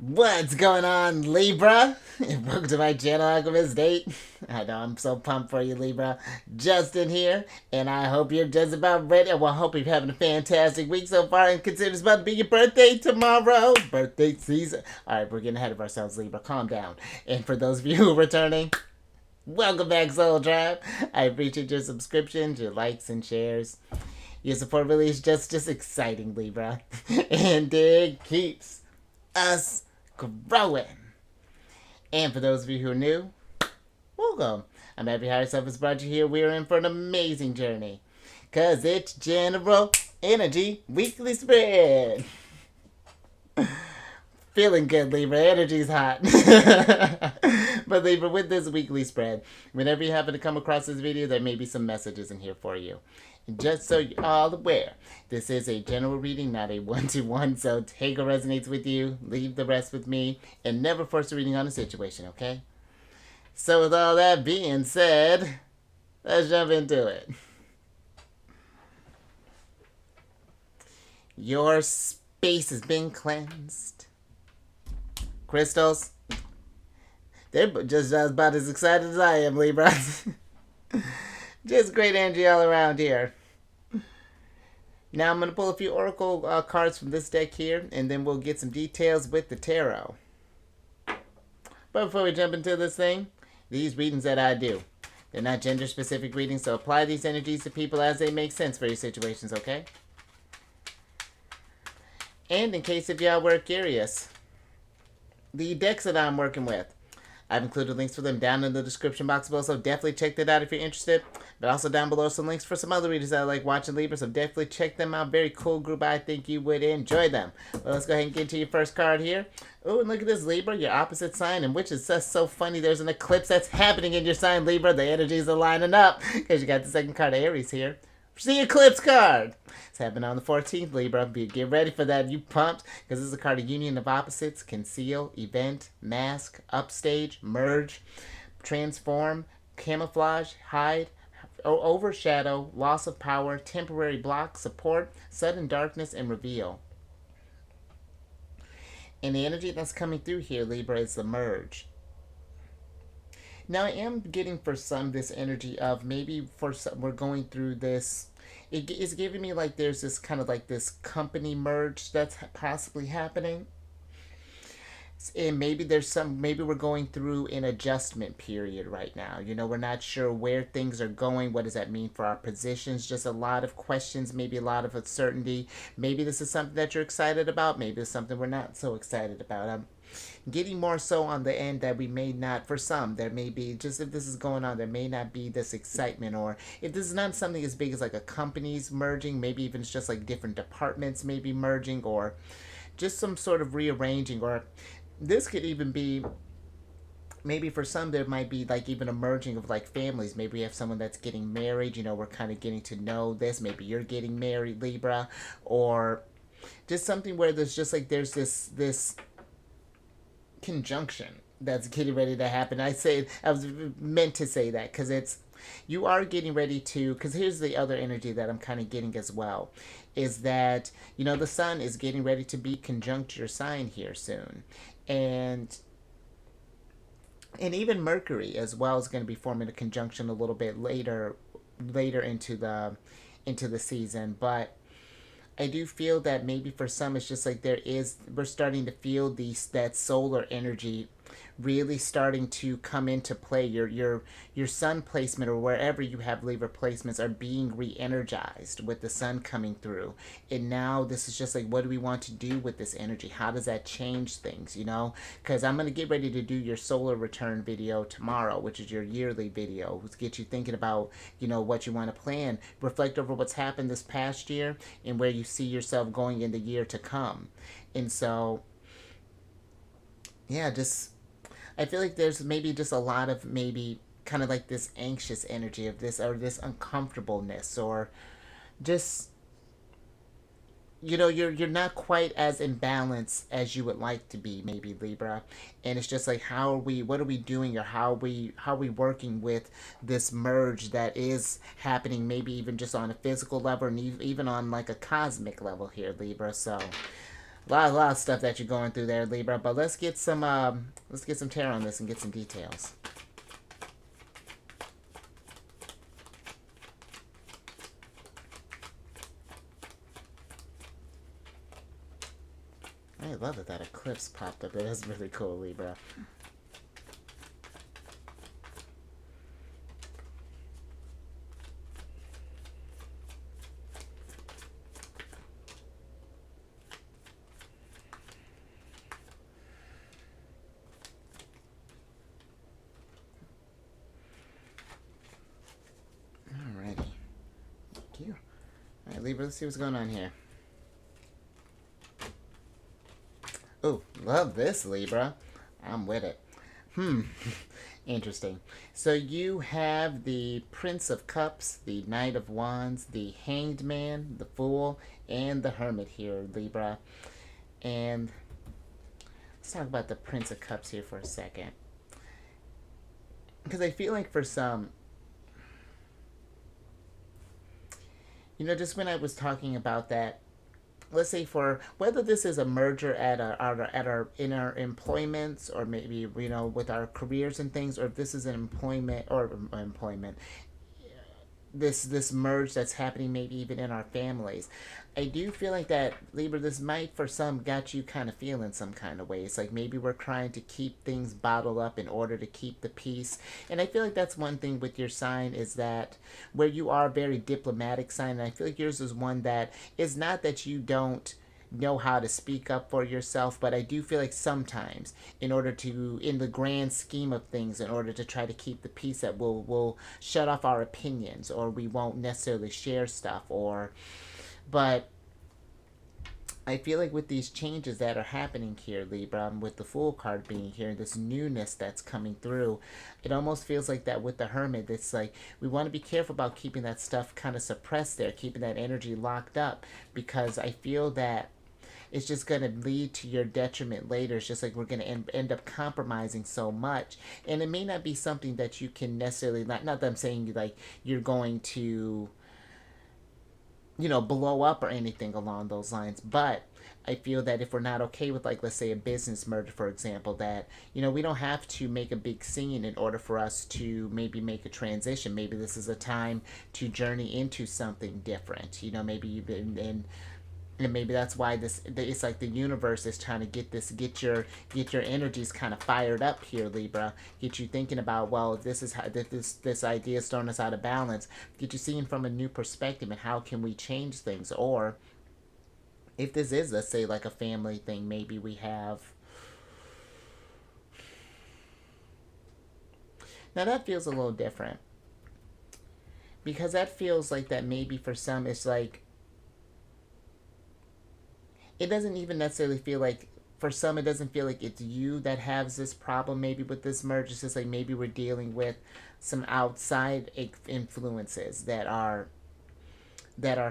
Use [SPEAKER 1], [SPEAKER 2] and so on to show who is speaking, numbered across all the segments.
[SPEAKER 1] What's going on, Libra? Welcome to my channel, Alchemist. I know I'm so pumped for you, Libra. Justin here, and I hope you're just about ready. Well, I hope you're having a fantastic week so far, and consider it's about to be your birthday tomorrow. Birthday season. All right, we're getting ahead of ourselves, Libra. Calm down. And for those of you who are returning, welcome back, Soul Tribe. I appreciate your subscriptions, your likes, and shares. Your support really is just exciting, Libra, and it keeps us growing. And for those of you who are new, welcome. I'm happy Higher Self has brought you here. We're in for an amazing journey. Cause it's General Energy Weekly Spread. Feeling good, Libra. Energy's hot. But Libra, with this weekly spread, whenever you happen to come across this video, there may be some messages in here for you. And just so you're all aware, this is a general reading, not a one-to-one, so take what resonates with you, leave the rest with me, and never force a reading on a situation, okay? So with all that being said, let's jump into it. Your space has been cleansed. Crystals, they're just about as excited as I am, Libra. Just great energy all around here. Now I'm going to pull a few oracle cards from this deck here, and then we'll get some details with the tarot. But before we jump into this thing, these readings that I do, they're not gender-specific readings, so apply these energies to people as they make sense for your situations, okay? And in case if y'all were curious, the decks that I'm working with, I've included links for them down in the description box below, so definitely check that out if you're interested. But also down below some links for some other readers that I like watching, Libra, so definitely check them out. Very cool group. I think you would enjoy them. Well, let's go ahead and get to your first card here. Oh, and look at this, Libra, your opposite sign, and which is just so funny. There's an eclipse that's happening in your sign, Libra. The energies are lining up because you got the second card, Aries, here. The eclipse card. It's happening on the 14th, Libra. Get ready for that. You pumped? Because this is a card of union of opposites, conceal, event, mask, upstage, merge, transform, camouflage, hide, overshadow, loss of power, temporary block, support, sudden darkness, and reveal. And the energy that's coming through here, Libra, is the merge. Now I am getting for some this energy of maybe for some we're going through this. It is giving me like there's this kind of like this company merge that's possibly happening. And maybe maybe we're going through an adjustment period right now. You know, we're not sure where things are going. What does that mean for our positions? Just a lot of questions, maybe a lot of uncertainty. Maybe this is something that you're excited about. Maybe it's something we're not so excited about. I'm getting more so on the end that we may not, for some, there may be, just if this is going on, there may not be this excitement, or if this is not something as big as like a company's merging, maybe even it's just like different departments maybe merging, or just some sort of rearranging, or this could even be maybe for some there might be like even a merging of like families. Maybe we have someone that's getting married, you know, we're kind of getting to know this. Maybe you're getting married, Libra, or just something where there's just like there's this conjunction that's getting ready to happen. I was meant to say that because it's you are getting ready to, because here's the other energy that I'm kind of getting as well, is that, you know, the sun is getting ready to be conjunct your sign here soon, and even Mercury as well is going to be forming a conjunction a little bit later into the season. But I do feel that maybe for some it's just like we're starting to feel that solar energy really starting to come into play. Your sun placement, or wherever you have Libra placements, are being re-energized with the sun coming through. And now this is just like, what do we want to do with this energy? How does that change things, you know? Because I'm going to get ready to do your solar return video tomorrow, which is your yearly video, to get you thinking about, you know, what you want to plan, reflect over what's happened this past year and where you see yourself going in the year to come. And so yeah, just I feel like there's maybe just a lot of maybe kind of like this anxious energy of this, or this uncomfortableness, or just, you know, you're not quite as in balance as you would like to be, maybe, Libra. And it's just like, what are we doing, or how are we working with this merge that is happening, maybe even just on a physical level, and even on like a cosmic level here, Libra. So A lot of stuff that you're going through there, Libra. But let's get some tarot on this and get some details. I love that eclipse popped up. That is really cool, Libra. Alrighty. Thank you. Alright, Libra, let's see what's going on here. Oh, love this, Libra. I'm with it. Interesting. So you have the Prince of Cups, the Knight of Wands, the Hanged Man, the Fool, and the Hermit here, Libra. And let's talk about the Prince of Cups here for a second. Because I feel like for some, just when I was talking about that, let's say for whether this is a merger at our in our employments, or maybe with our careers and things, or if this is an employment, this merge that's happening maybe even in our families. I do feel like that, Libra, this might for some got you kind of feeling some kind of way. It's like maybe we're trying to keep things bottled up in order to keep the peace. And I feel like that's one thing with your sign, is that where you are a very diplomatic sign, and I feel like yours is one that is not that you don't know how to speak up for yourself, but I do feel like sometimes, in order to, in the grand scheme of things, in order to try to keep the peace, that we'll shut off our opinions, or we won't necessarily share stuff, or but I feel like with these changes that are happening here, Libra, with the Fool card being here, this newness that's coming through, it almost feels like that with the Hermit. It's like we want to be careful about keeping that stuff kind of suppressed there, keeping that energy locked up, because I feel that it's just going to lead to your detriment later. It's just like we're going to end up compromising so much. And it may not be something that you can necessarily, not that I'm saying like you're going to blow up or anything along those lines. But I feel that if we're not okay with, like, let's say a business merger, for example, that, we don't have to make a big scene in order for us to maybe make a transition. Maybe this is a time to journey into something different. Maybe you've been in, and maybe that's why it's like the universe is trying to get your energies kind of fired up here, Libra. Get you thinking about, well, this is how this idea is throwing us out of balance. Get you seeing from a new perspective, and how can we change things. Or if this is, let's say, like a family thing, maybe we have, now that feels a little different, because that feels like that maybe for some it's like, it doesn't even necessarily feel like, for some it doesn't feel like it's you that has this problem maybe with this merge. It's just like maybe we're dealing with some outside influences that are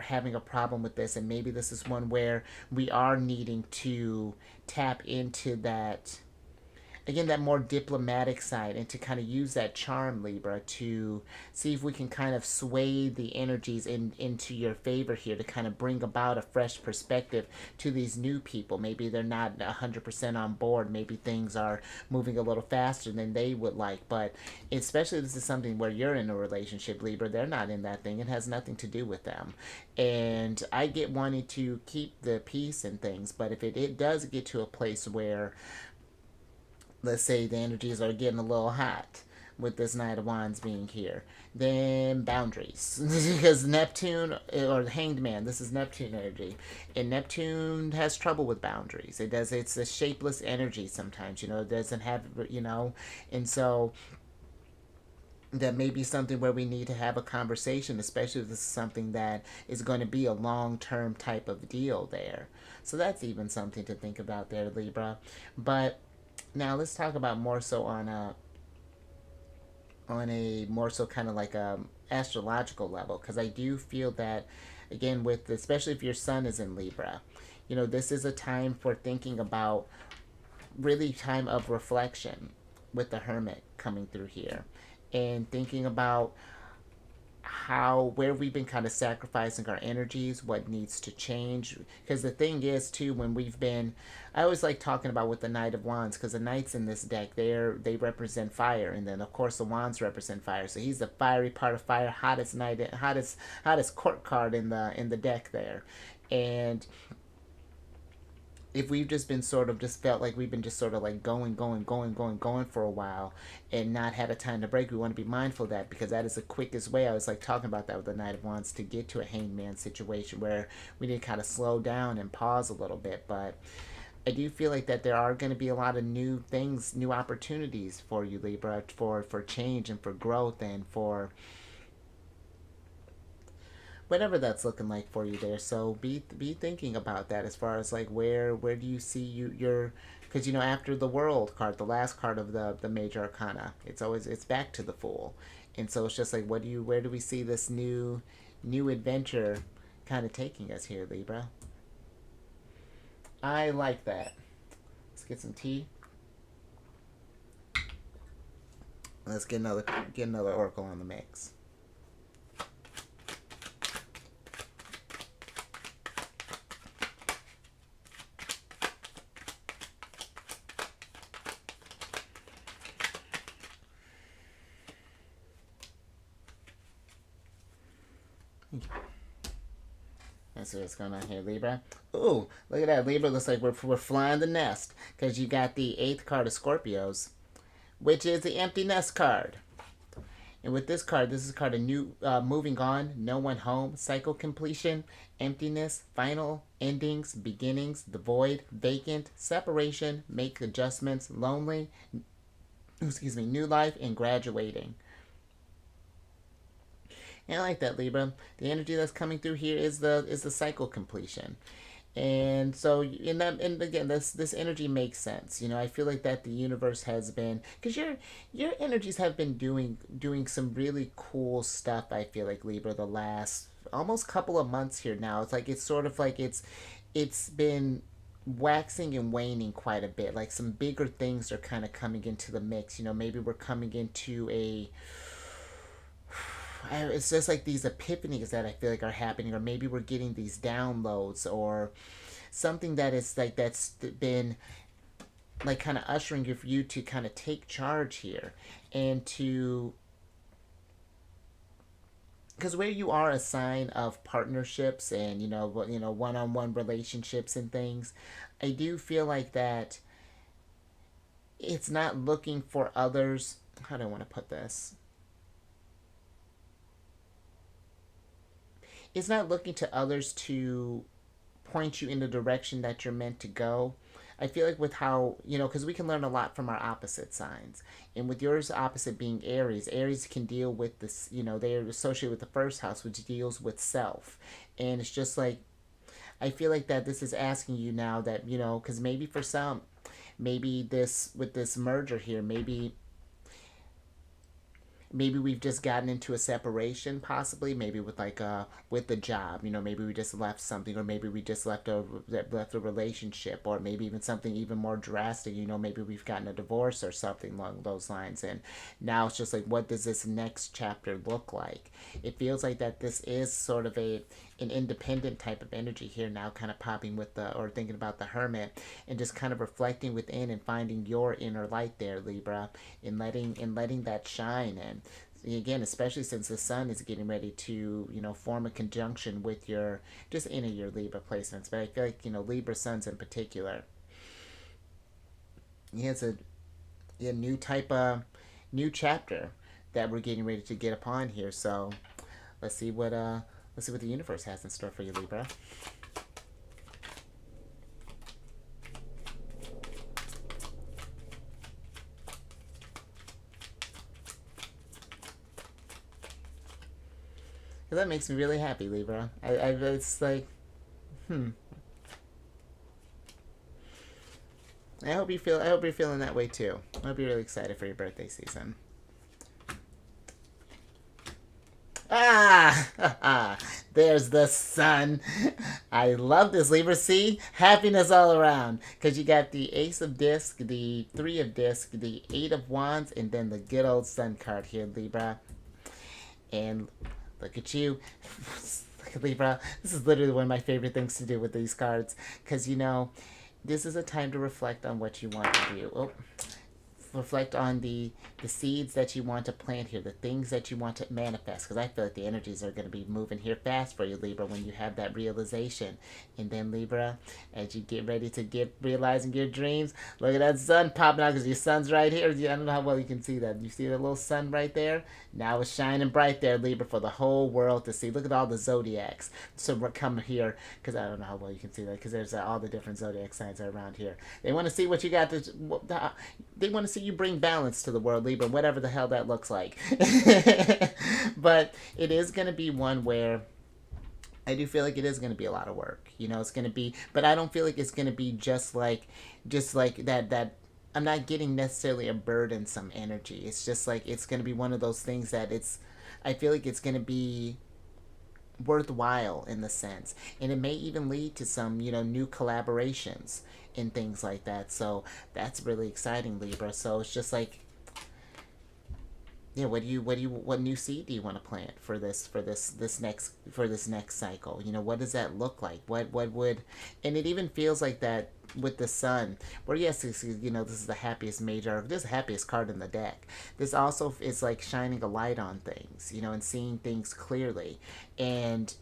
[SPEAKER 1] having a problem with this, and maybe this is one where we are needing to tap into that, again, that more diplomatic side, and to kind of use that charm, Libra, to see if we can kind of sway the energies into your favor here, to kind of bring about a fresh perspective to these new people. Maybe they're not 100% on board. Maybe things are moving a little faster than they would like. But especially if this is something where you're in a relationship, Libra, they're not in that thing. It has nothing to do with them. And I get wanting to keep the peace and things, but if it does get to a place where, let's say, the energies are getting a little hot with this Knight of Wands being here, then boundaries. Because Neptune, or the Hanged Man, this is Neptune energy, and Neptune has trouble with boundaries. It's a shapeless energy sometimes, it doesn't have, and so that may be something where we need to have a conversation, especially if this is something that is going to be a long-term type of deal there. So that's even something to think about there, Libra. But now let's talk about more so on a more so kind of like a astrological level, because I do feel that, again, with especially if your sun is in Libra, this is a time for thinking about, really time of reflection with the Hermit coming through here, and thinking about where we've been kind of sacrificing our energies, what needs to change. Because the thing is too, when we've been, I always like talking about with the Knight of Wands, because the knights in this deck, they represent fire, and then of course the wands represent fire. So he's the fiery part of fire, hottest knight, hottest court card in the deck there. And if we've just been sort of just felt like we've been just sort of like going for a while and not had a time to break, we want to be mindful of that, because that is the quickest way. I was like talking about that with the Knight of Wands, to get to a hangman situation where we need to kind of slow down and pause a little bit. But I do feel like that there are going to be a lot of new things, new opportunities for you, Libra, for change and for growth and for whatever that's looking like for you there. So be thinking about that, as far as like where do you see your, because after the World card, the last card of the major arcana, it's back to the Fool. And so it's just like, where do we see this new adventure kind of taking us here, Libra? I like that. Let's get some tea. Let's get another oracle on the mix. Let's see what's going on here, Libra. Ooh, look at that, Libra. Looks like we're flying the nest, because you got the 8th card of Scorpios, which is the empty nest card. And with this card, this is a card of new, moving on, no one home, cycle completion, emptiness, final endings, beginnings, the void, vacant, separation, make adjustments, lonely, new life, and graduating. And I like that, Libra. The energy that's coming through here is the cycle completion. And so and again, this energy makes sense. I feel like that the universe has been, because your energies have been doing some really cool stuff. I feel like, Libra, the last almost couple of months here now. It's like it's sort of like it's been waxing and waning quite a bit. Like some bigger things are kind of coming into the mix. Maybe we're coming into it's just like these epiphanies that I feel like are happening, or maybe we're getting these downloads, or something that is like that's been like kind of ushering you to kind of take charge here, and to, because where you are a sign of partnerships and one-on-one relationships and things, I do feel like that it's not looking for others. How do I want to put this? It's not looking to others to point you in the direction that you're meant to go. I feel like with how, because we can learn a lot from our opposite signs. And with yours opposite being Aries, Aries can deal with this, they're associated with the first house, which deals with self. And it's just like, I feel like that this is asking you now that, because maybe for some, maybe with this merger here, maybe we've just gotten into a separation, possibly maybe with with the job, maybe we just left something, or maybe we just left a relationship, or maybe even something even more drastic, maybe we've gotten a divorce or something along those lines. And now it's just like, what does this next chapter look like? It feels like that this is sort of an independent type of energy here now, kind of popping with or thinking about the Hermit, and just kind of reflecting within and finding your inner light there, Libra, and letting that shine. And again, especially since the sun is getting ready to form a conjunction with your Libra placements. But I feel like Libra suns in particular, it's a new type of new chapter that we're getting ready to get upon here. So let's see what the universe has in store for you, Libra. That makes me really happy, Libra. It's like, I hope you're feeling that way too. I hope you're really excited for your birthday season. Ah, there's the sun. I love this, Libra. See, happiness all around, because you got the Ace of Disc, the 3 of Disc, the 8 of Wands, and then the good old Sun card here, Libra. And Look at you. Look at Libra. This is literally one of my favorite things to do with these cards. Because, this is a time to reflect on what you want to do. Oh, reflect on the seeds that you want to plant here, the things that you want to manifest, because I feel like the energies are going to be moving here fast for you, Libra, when you have that realization. And then, Libra, as you get ready to get realizing your dreams, look at that sun popping out, because your sun's right here. I don't know how well you can see that. You see that little sun right there? Now it's shining bright there, Libra, for the whole world to see. Look at all the zodiacs. So we're coming here, because I don't know how well you can see that, because there's all the different zodiac signs are around here. They want to see what you got. They want to see you bring balance to the world, Libra, whatever the hell that looks like. But it is going to be one where I do feel like it is going to be a lot of work. It's going to be, but I don't feel like it's going to be just like that. I'm not getting necessarily a burdensome energy. It's just like it's going to be one of those things that I feel like it's going to be worthwhile in the sense, and it may even lead to some new collaborations and things like that. So that's really exciting, Libra. So it's just like, yeah, what new seed do you want to plant for this next cycle? What does that look like? What would, and it even feels like that with the sun, where yes, this is the happiest major, this is the happiest card in the deck. This also is like shining a light on things, and seeing things clearly, and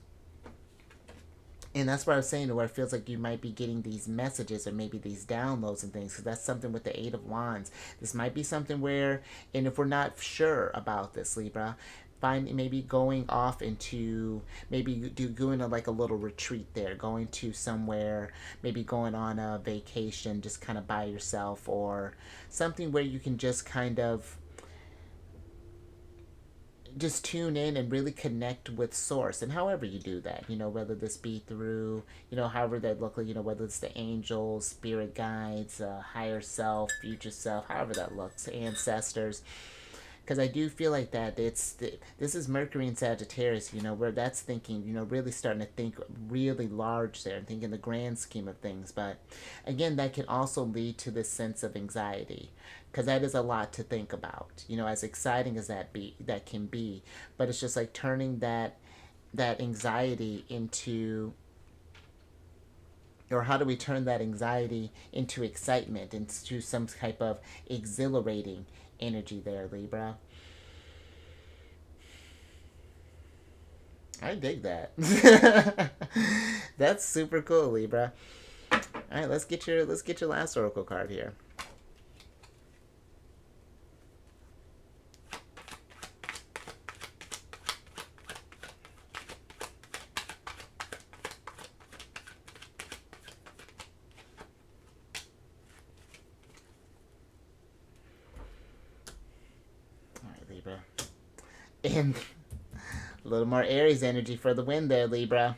[SPEAKER 1] that's what I was saying, where it feels like you might be getting these messages or maybe these downloads and things, because that's something with the Eight of Wands. This might be something where, and if we're not sure about this, Libra, find maybe going off into, maybe doing like a little retreat there, going to somewhere, maybe going on a vacation just kind of by yourself, or something where you can just kind of just tune in and really connect with source. And however you do that, whether this be through, however that look like, whether it's the angels, spirit guides, higher self, future self, however that looks, ancestors. Because I do feel like that this is Mercury in Sagittarius, where that's thinking, really starting to think really large there and think in the grand scheme of things. But again, that can also lead to this sense of anxiety, because that is a lot to think about, as exciting as that can be. But it's just like turning that anxiety into, or how do we turn that anxiety into excitement, into some type of exhilarating energy there, Libra. I dig that. That's super cool, Libra. All right, let's get your last oracle card here. All right, Libra. And a little more Aries energy for the win there, Libra.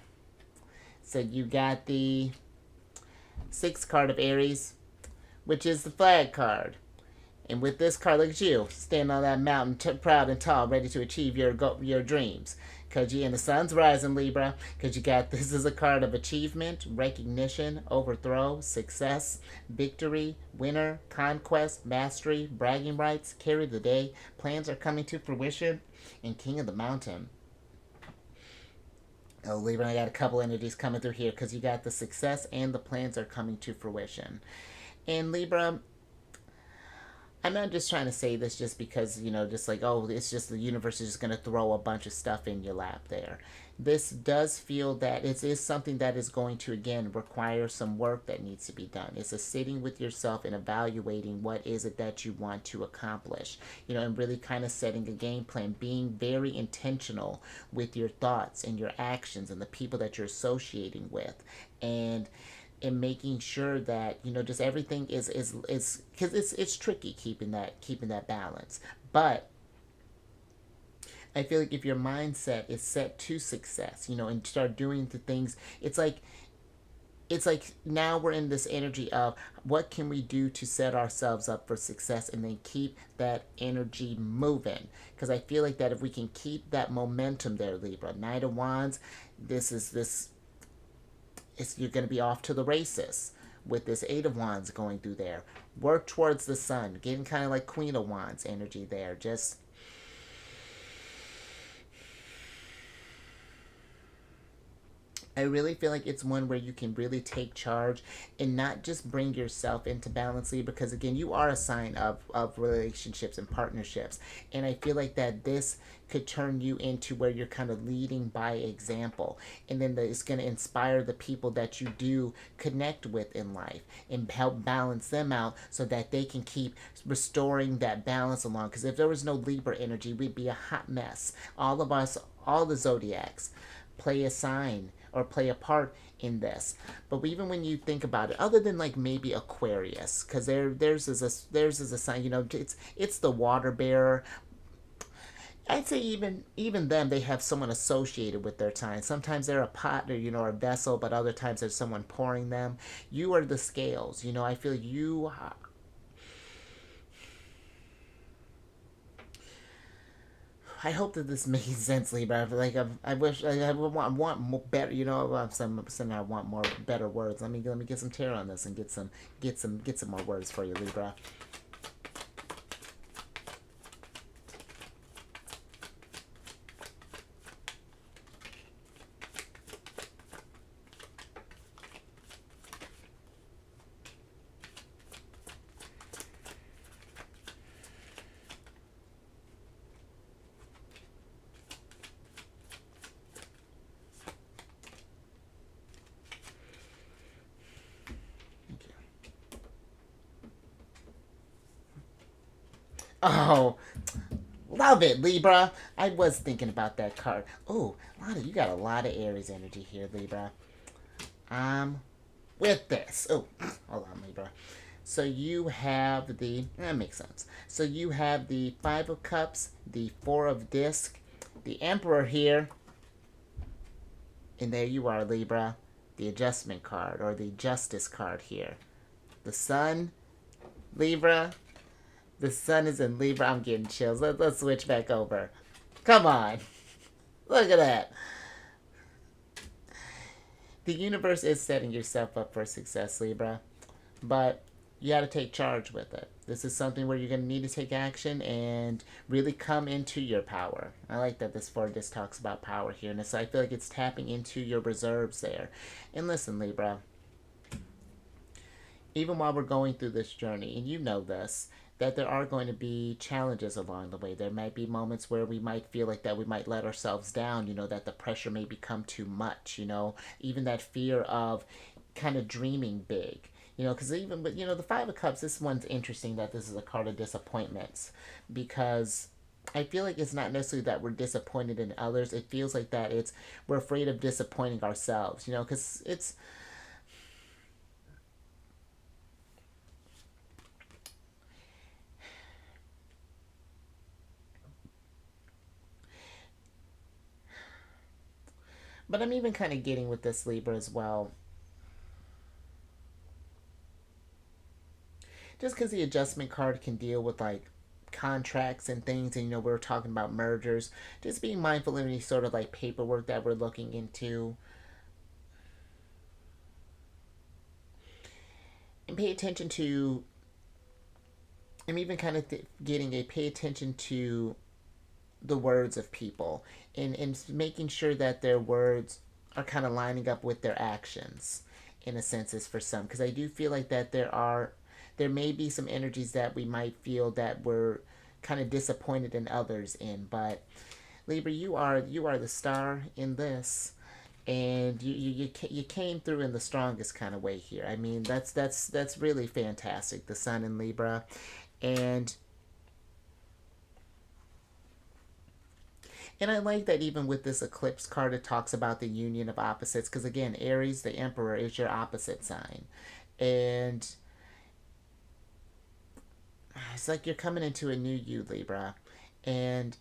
[SPEAKER 1] So you got the 6th card of Aries, which is the flag card. And with this card, look at you, standing on that mountain, proud and tall, ready to achieve your dreams. Because you, and the sun's rising, Libra. Because you got, this is a card of achievement, recognition, overthrow, success, victory, winner, conquest, mastery, bragging rights, carry the day, plans are coming to fruition, and King of the Mountain. Oh, Libra, I got a couple energies coming through here, because you got the success and the plans are coming to fruition. And Libra, I'm not just trying to say this just because, just like, oh, it's just the universe is just going to throw a bunch of stuff in your lap there. This does feel that it is something that is going to, again, require some work that needs to be done. It's a sitting with yourself and evaluating what is it that you want to accomplish, and really kind of setting a game plan, being very intentional with your thoughts and your actions and the people that you're associating with. And making sure that just everything is because it's tricky keeping that balance. But I feel like if your mindset is set to success, and start doing the things, it's like now we're in this energy of what can we do to set ourselves up for success, and then keep that energy moving. Because I feel like that if we can keep that momentum there, Libra, Knight of Wands, you're going to be off to the races with this 8 of Wands going through there. Work towards the sun, getting kind of like Queen of Wands energy there. Just I really feel like it's one where you can really take charge and not just bring yourself into balance, Libra, because again, you are a sign of relationships and partnerships. And I feel like that this could turn you into where you're kind of leading by example. And then it's going to inspire the people that you do connect with in life and help balance them out so that they can keep restoring that balance along. Because if there was no Libra energy, we'd be a hot mess. All of us, all the zodiacs, play a sign or play a part in this. But even when you think about it, other than like maybe Aquarius, because theirs is a sign. It's the water bearer. I'd say even them, they have someone associated with their sign. Sometimes they're a pot or a vessel, but other times there's someone pouring them. You are the scales. I feel you. I hope that this makes sense, Libra. Like I wish I want more better. Some I want more better words. Let me get some tarot on this and get some more words for you, Libra. Thank you. Oh, love it, Libra. I was thinking about that card. Oh, you got a lot of Aries energy here, Libra. Um, with this. Oh, hold on, Libra. So you have that makes sense. So you have the Five of Cups, the Four of Disc, the Emperor here, and there you are, Libra. The Adjustment card or the Justice card here. The Sun, Libra. The Sun is in Libra. I'm getting chills. Let's switch back over. Come on. Look at that. The universe is setting yourself up for success, Libra. But you got to take charge with it. This is something where you're going to need to take action and really come into your power. I like that this four disc talks about power here, and so I feel like it's tapping into your reserves there. And listen, Libra, even while we're going through this journey, and you know this, that there are going to be challenges along the way. There might be moments where we might feel like that we might let ourselves down, that the pressure may become too much, even that fear of kind of dreaming big. Because even with, the Five of Cups, this one's interesting that this is a card of disappointments because I feel like it's not necessarily that we're disappointed in others. It feels like that we're afraid of disappointing ourselves, because it's, but I'm even kind of getting with this Libra as well. Just because the adjustment card can deal with like contracts and things, and we are talking about mergers, just being mindful of any sort of like paperwork that we're looking into, and pay attention to. I'm even kind of getting a pay attention to the words of people and making sure that their words are kind of lining up with their actions in a sense is for some because I do feel like that there may be some energies that we might feel that we're kind of disappointed in others in, but Libra, you are the star in this, and you came through in the strongest kind of way here. That's really fantastic, the Sun in Libra. And And I like that even with this eclipse card, it talks about the union of opposites. Because again, Aries, the Emperor, is your opposite sign. And it's like you're coming into a new you, Libra. And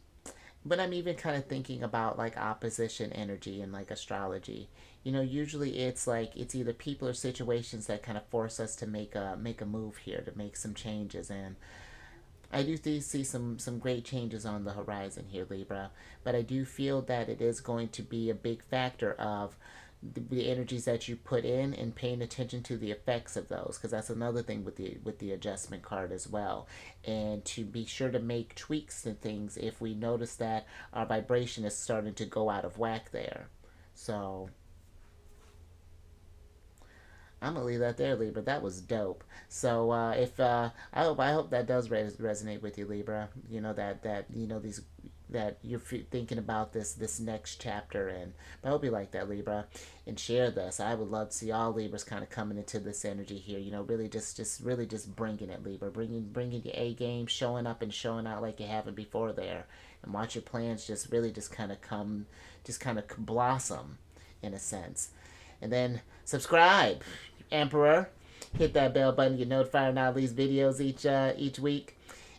[SPEAKER 1] but I'm even kind of thinking about like opposition energy and like astrology. Usually it's like it's either people or situations that kind of force us to make a move here, to make some changes. And I do see some great changes on the horizon here, Libra. But I do feel that it is going to be a big factor of the energies that you put in and paying attention to the effects of those, because that's another thing with the adjustment card as well. And to be sure to make tweaks and things if we notice that our vibration is starting to go out of whack there. So I'm gonna leave that there, Libra. That was dope. So if I hope that does resonate with you, Libra. You know that you know these that you're thinking about this next chapter, and I hope you like that, Libra, and share this. I would love to see all Libras kind of coming into this energy here. You know, really just really just bringing it, Libra, bringing your A game, showing up and showing out like you haven't before there, and watch your plans just really just kind of come, just kind of blossom, in a sense. And then subscribe, Emperor. Hit that bell button, get notified on all these videos each week.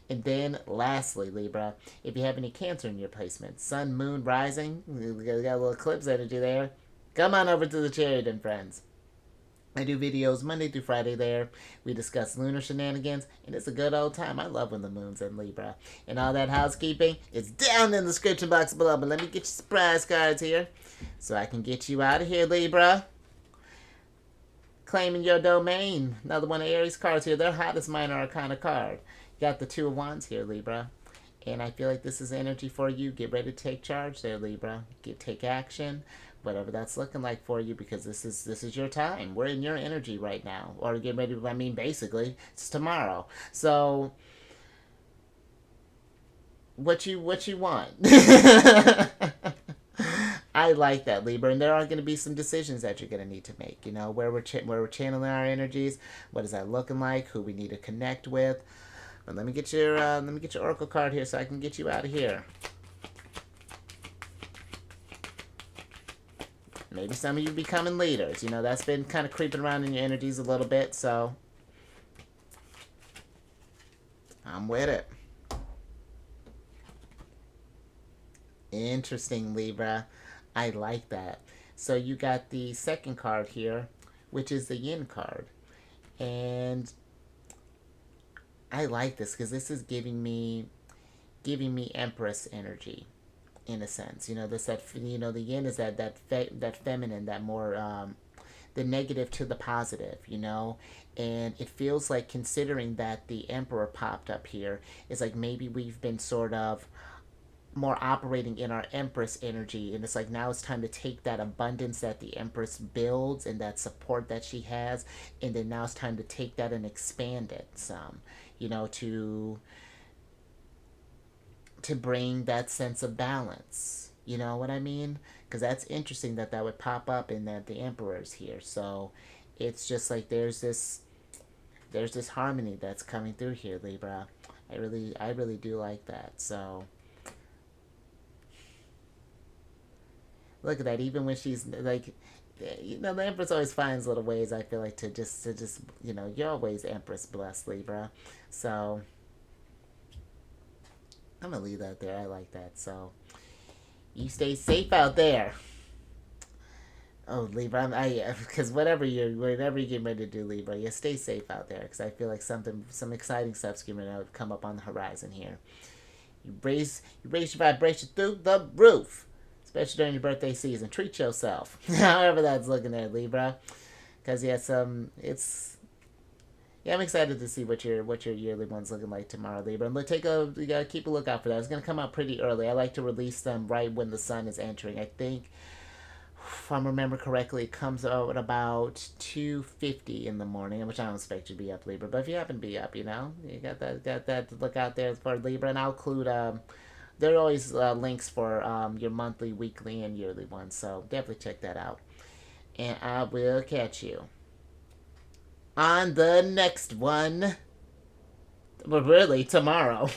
[SPEAKER 1] And then, lastly, Libra, if you have any Cancer in your placement, Sun, Moon, Rising, we got a little eclipse energy there. Come on over to the chariot, and friends. I do videos Monday through Friday there. We discuss lunar shenanigans, and it's a good old time. I love when the moon's in Libra. And all that housekeeping is down in the description box below. But let me get you surprise cards here so I can get you out of here, Libra. Claiming your domain. Another one of Aries cards here. Their hottest minor arcana card. You got the Two of Wands here, Libra. And I feel like this is energy for you. Get ready to take charge there, Libra. Take action. Whatever that's looking like for you, because this is your time. We're in your energy right now. Or get ready, I mean, basically, it's tomorrow. So what you want. I like that, Libra, and there are going to be some decisions that you're going to need to make. You know, where we're channeling our energies, what is that looking like, who we need to connect with. But let me get your oracle card here so I can get you out of here. Maybe some of you becoming leaders. You know, that's been kind of creeping around in your energies a little bit, so I'm with it. Interesting, Libra. I like that. So you got the second card here, which is the Yin card. And I like this because this is giving me Empress energy, in a sense. You know, the Yin is that feminine, that more the negative to the positive, you know. And it feels like, considering that the Emperor popped up here, it's like maybe we've been sort of more operating in our Empress energy, and it's like now it's time to take that abundance that the Empress builds and that support that she has, and then now it's time to take that and expand it some, you know, to bring that sense of balance. You know what I mean? Because that's interesting that would pop up in that the Emperor's here. So it's just like there's this harmony that's coming through here, Libra. I really do like that. So look at that. Even when she's like, you know, the Empress always finds little ways, I feel like, to just you know, you're always Empress blessed, Libra. So I'm gonna leave that there. I like that. So you stay safe out there. Oh, Libra, because whatever you get ready to do, Libra, you stay safe out there, because I feel like some exciting stuff's going to come up on the horizon here. You raise your vibration through the roof, especially during your birthday season. Treat yourself, however that's looking there, Libra, because I'm excited to see what your yearly one's looking like tomorrow, Libra. And you gotta keep a lookout for that. It's gonna come out pretty early. I like to release them right when the sun is entering. I think, if I remember correctly, it comes out at about 2:50 in the morning, which I don't expect you to be up, Libra. But if you happen to be up, you know, you got that to look out there for Libra. And I'll include there are always links for your monthly, weekly, and yearly ones. So definitely check that out. And I will catch you on the next one. Well, really, tomorrow.